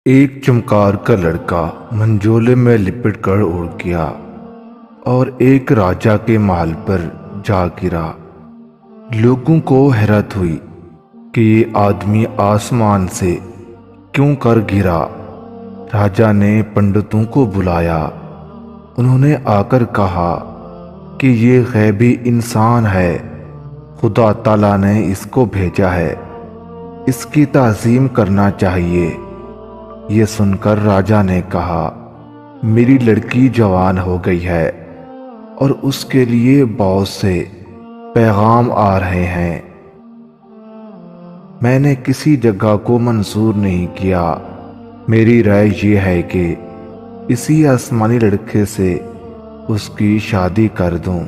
ایک چمکار کا لڑکا منجولے میں لپٹ کر اڑ گیا اور ایک راجا کے محل پر جا گرا۔ لوگوں کو حیرت ہوئی کہ یہ آدمی آسمان سے کیوں کر گرا۔ راجا نے پنڈتوں کو بلایا۔ انہوں نے آ کر کہا کہ یہ غیبی انسان ہے، خدا تعالیٰ نے اس کو بھیجا ہے، اس کی تعظیم کرنا چاہیے۔ یہ سن کر راجا نے کہا، میری لڑکی جوان ہو گئی ہے اور اس کے لیے بہت سے پیغام آ رہے ہیں۔ میں نے کسی جگہ کو منظور نہیں کیا۔ میری رائے یہ ہے کہ اسی آسمانی لڑکے سے اس کی شادی کر دوں۔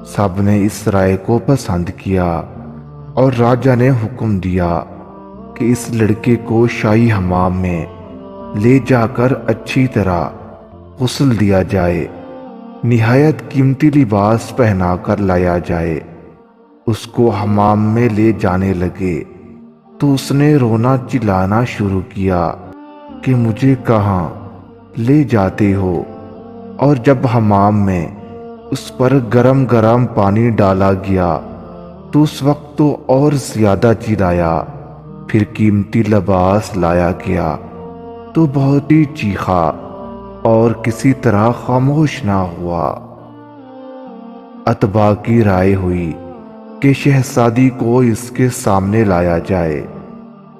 سب نے اس رائے کو پسند کیا اور راجا نے حکم دیا کہ اس لڑکے کو شاہی حمام میں لے جا کر اچھی طرح غسل دیا جائے، نہایت قیمتی لباس پہنا کر لایا جائے۔ اس کو حمام میں لے جانے لگے تو اس نے رونا چلانا شروع کیا کہ مجھے کہاں لے جاتے ہو، اور جب حمام میں اس پر گرم گرم پانی ڈالا گیا تو اس وقت تو اور زیادہ چلایا۔ پھر قیمتی لباس لایا گیا تو بہت ہی چیخا اور کسی طرح خاموش نہ ہوا۔ اتباع کی رائے ہوئی کہ شہزادی کو اس کے سامنے لایا جائے،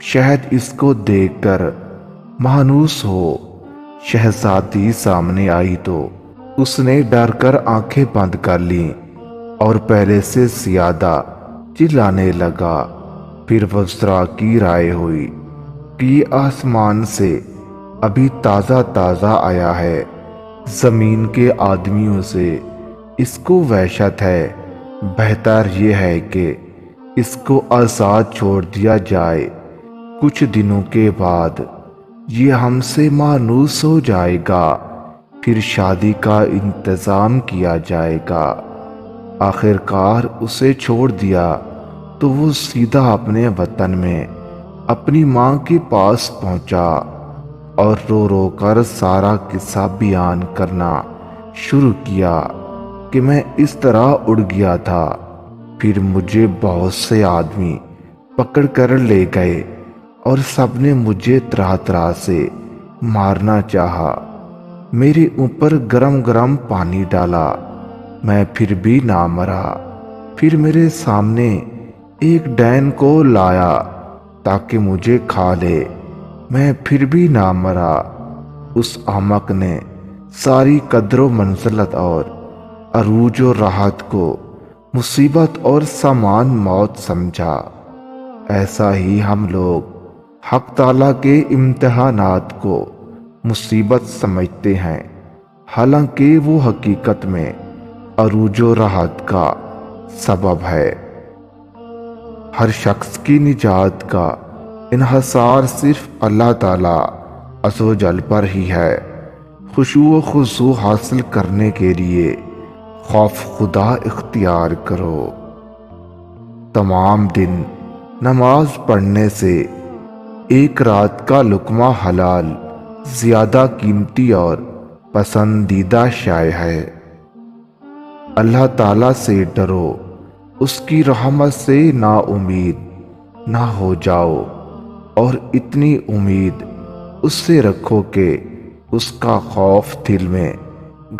شاید اس کو دیکھ کر مانوس ہو۔ شہزادی سامنے آئی تو اس نے ڈر کر آنکھیں بند کر لیں اور پہلے سے زیادہ چلانے لگا۔ پھر وزراء کی رائے ہوئی کہ یہ آسمان سے ابھی تازہ تازہ آیا ہے، زمین کے آدمیوں سے اس کو وحشت ہے، بہتر یہ ہے کہ اس کو آزاد چھوڑ دیا جائے۔ کچھ دنوں کے بعد یہ ہم سے مانوس ہو جائے گا، پھر شادی کا انتظام کیا جائے گا۔ آخر کار اسے چھوڑ دیا تو وہ سیدھا اپنے وطن میں اپنی ماں کے پاس پہنچا اور رو رو کر سارا قصہ بیان کرنا شروع کیا کہ میں اس طرح اڑ گیا تھا، پھر مجھے بہت سے آدمی پکڑ کر لے گئے اور سب نے مجھے طرح طرح سے مارنا چاہا۔ میرے اوپر گرم گرم پانی ڈالا، میں پھر بھی نہ مرا۔ پھر میرے سامنے ایک ڈین کو لایا تاکہ مجھے کھا لے، میں پھر بھی نہ مرا۔ اس احمق نے ساری قدر و منزلت اور عروج و راحت کو مصیبت اور سامان موت سمجھا۔ ایسا ہی ہم لوگ حق تعالیٰ کے امتحانات کو مصیبت سمجھتے ہیں، حالانکہ وہ حقیقت میں عروج و راحت کا سبب ہے۔ ہر شخص کی نجات کا انحصار صرف اللہ تعالیٰ عز و جل پر ہی ہے۔ خشوع و خضوع حاصل کرنے کے لیے خوف خدا اختیار کرو۔ تمام دن نماز پڑھنے سے ایک رات کا لقمہ حلال زیادہ قیمتی اور پسندیدہ شے ہے۔ اللہ تعالیٰ سے ڈرو، اس کی رحمت سے نا امید نہ ہو جاؤ، اور اتنی امید اس سے رکھو کہ اس کا خوف دل میں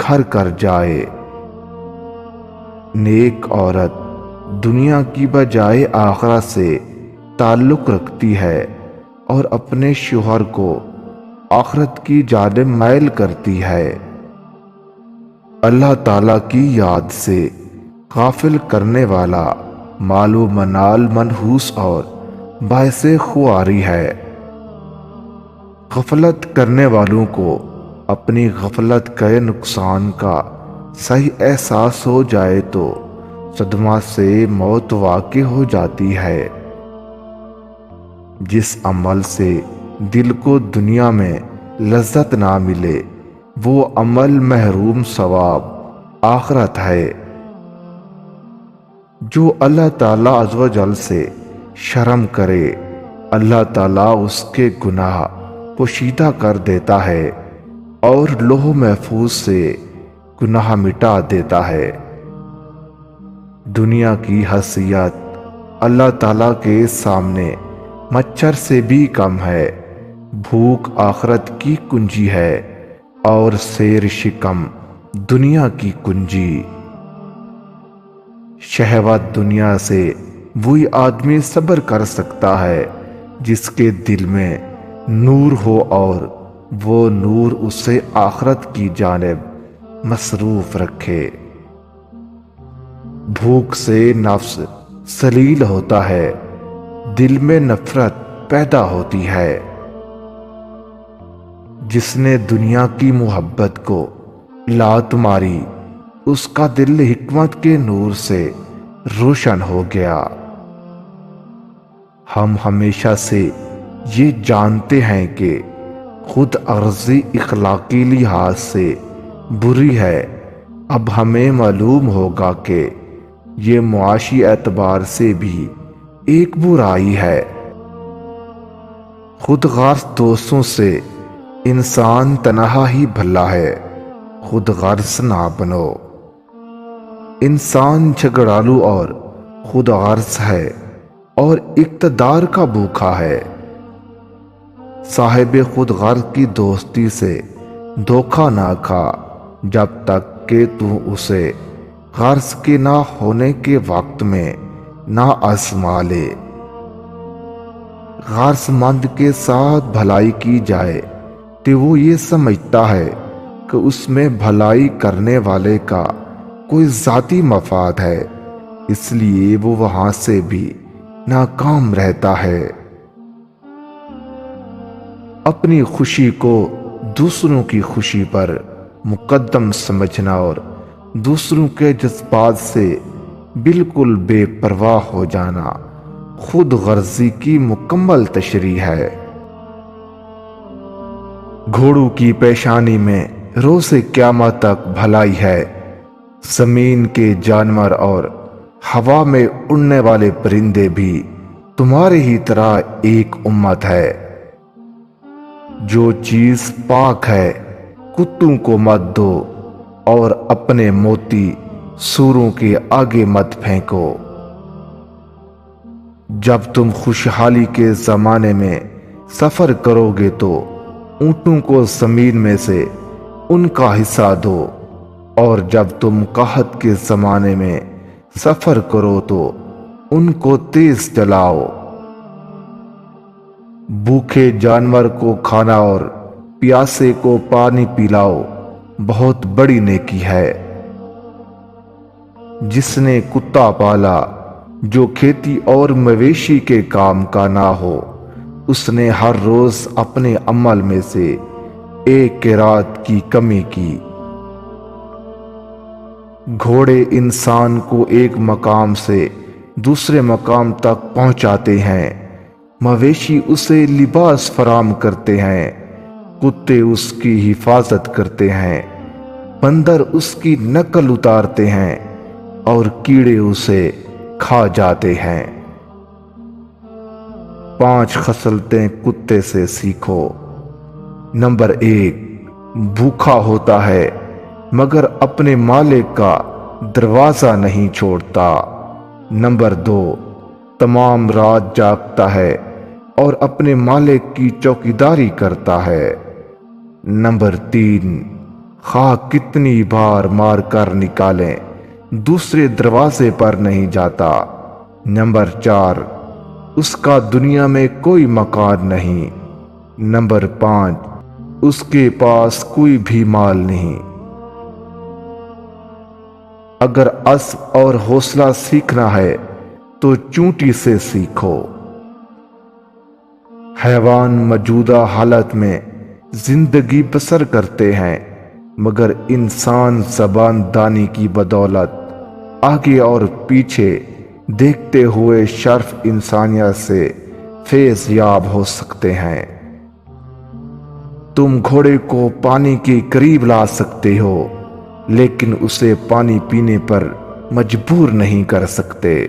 گھر کر جائے۔ نیک عورت دنیا کی بجائے آخرت سے تعلق رکھتی ہے اور اپنے شوہر کو آخرت کی جانب مائل کرتی ہے۔ اللہ تعالیٰ کی یاد سے غافل کرنے والا مال و منال منحوس اور باعث خواری ہے۔ غفلت کرنے والوں کو اپنی غفلت کے نقصان کا صحیح احساس ہو جائے تو صدمہ سے موت واقع ہو جاتی ہے۔ جس عمل سے دل کو دنیا میں لذت نہ ملے وہ عمل محروم ثواب آخرت ہے۔ جو اللہ تعالیٰ عز و جل سے شرم کرے، اللہ تعالیٰ اس کے گناہ پوشیدہ کر دیتا ہے اور لوح محفوظ سے گناہ مٹا دیتا ہے۔ دنیا کی حیثیت اللہ تعالیٰ کے سامنے مچھر سے بھی کم ہے۔ بھوک آخرت کی کنجی ہے اور سیر شکم دنیا کی کنجی۔ شہوت دنیا سے وہی آدمی صبر کر سکتا ہے جس کے دل میں نور ہو اور وہ نور اسے آخرت کی جانب مصروف رکھے۔ بھوک سے نفس ذلیل ہوتا ہے، دل میں نفرت پیدا ہوتی ہے۔ جس نے دنیا کی محبت کو لات ماری اس کا دل حکمت کے نور سے روشن ہو گیا۔ ہم ہمیشہ سے یہ جانتے ہیں کہ خود غرضی اخلاقی لحاظ سے بری ہے، اب ہمیں معلوم ہوگا کہ یہ معاشی اعتبار سے بھی ایک برائی ہے۔ خود غرض دوستوں سے انسان تنہا ہی بھلا ہے، خود غرض نہ بنو۔ انسان جھگڑالو اور خود غرض ہے اور اقتدار کا بھوکا ہے۔ صاحب خود غرض کی دوستی سے دھوکہ نہ کھا جب تک کہ تو اسے غرض کے نہ ہونے کے وقت میں نہ آزما لے۔ غرض مند کے ساتھ بھلائی کی جائے تو وہ یہ سمجھتا ہے کہ اس میں بھلائی کرنے والے کا کوئی ذاتی مفاد ہے، اس لیے وہ وہاں سے بھی ناکام رہتا ہے۔ اپنی خوشی کو دوسروں کی خوشی پر مقدم سمجھنا اور دوسروں کے جذبات سے بالکل بے پرواہ ہو جانا خود غرضی کی مکمل تشریح ہے۔ گھوڑوں کی پیشانی میں روز قیامت تک بھلائی ہے۔ زمین کے جانور اور ہوا میں اڑنے والے پرندے بھی تمہارے ہی طرح ایک امت ہے۔ جو چیز پاک ہے کتوں کو مت دو اور اپنے موتی سوروں کے آگے مت پھینکو۔ جب تم خوشحالی کے زمانے میں سفر کرو گے تو اونٹوں کو زمین میں سے ان کا حصہ دو، اور جب تم قحط کے زمانے میں سفر کرو تو ان کو تیز چلاؤ۔ بھوکے جانور کو کھانا اور پیاسے کو پانی پلاؤ بہت بڑی نیکی ہے۔ جس نے کتا پالا جو کھیتی اور مویشی کے کام کا نہ ہو، اس نے ہر روز اپنے عمل میں سے ایک قیراط کی کمی کی۔ گھوڑے انسان کو ایک مقام سے دوسرے مقام تک پہنچاتے ہیں، مویشی اسے لباس فراہم کرتے ہیں، کتے اس کی حفاظت کرتے ہیں، بندر اس کی نقل اتارتے ہیں اور کیڑے اسے کھا جاتے ہیں۔ 5 خصلتیں کتے سے سیکھو۔ نمبر 1، بھوکا ہوتا ہے مگر اپنے مالک کا دروازہ نہیں چھوڑتا۔ نمبر 2، تمام رات جاگتا ہے اور اپنے مالک کی چوکیداری کرتا ہے۔ نمبر 3، خواہ کتنی بار مار کر نکالیں دوسرے دروازے پر نہیں جاتا۔ نمبر 4، اس کا دنیا میں کوئی مکان نہیں۔ نمبر 5، اس کے پاس کوئی بھی مال نہیں۔ اگر عزم اور حوصلہ سیکھنا ہے تو چونٹی سے سیکھو۔ حیوان موجودہ حالت میں زندگی بسر کرتے ہیں مگر انسان زبان دانی کی بدولت آگے اور پیچھے دیکھتے ہوئے شرف انسانیت سے فیض یاب ہو سکتے ہیں۔ تم گھوڑے کو پانی کے قریب لا سکتے ہو لیکن اسے پانی پینے پر مجبور نہیں کر سکتے۔